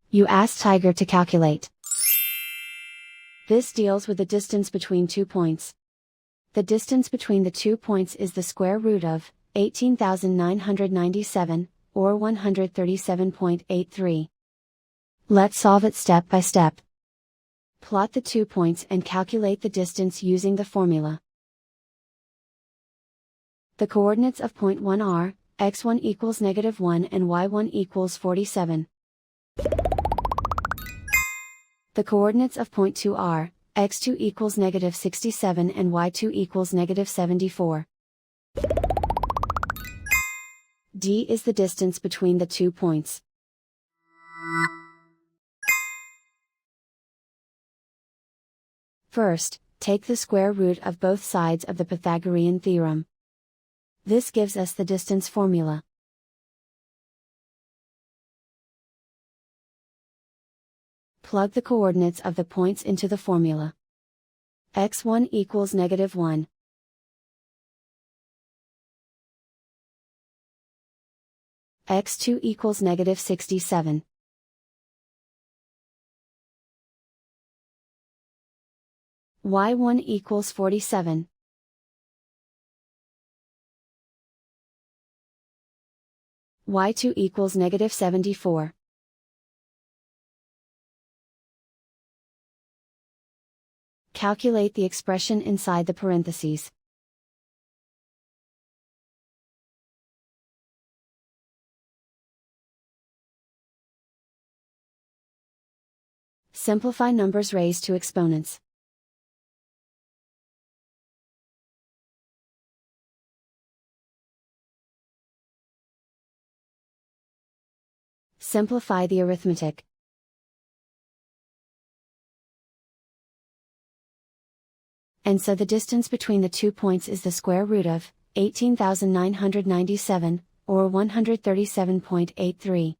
You ask Tiger to calculate. This deals with the distance between 2 points. The distance between the 2 points is the square root of 18,997, or 137.83. Let's solve it step by step. Plot the 2 points and calculate the distance using the formula. The coordinates of point 1 are, x1 equals -1 and y1 equals 47. The coordinates of point 2 are, x2 equals -67 and y2 equals -74. D is the distance between the 2 points. First, take the square root of both sides of the Pythagorean theorem. This gives us the distance formula. Plug the coordinates of the points into the formula. x1 equals -1. x2 equals -67. y1 equals 47. y2 equals -74. Calculate the expression inside the parentheses. Simplify numbers raised to exponents. Simplify the arithmetic. And so the distance between the 2 points is the square root of 18,997, or 137.83.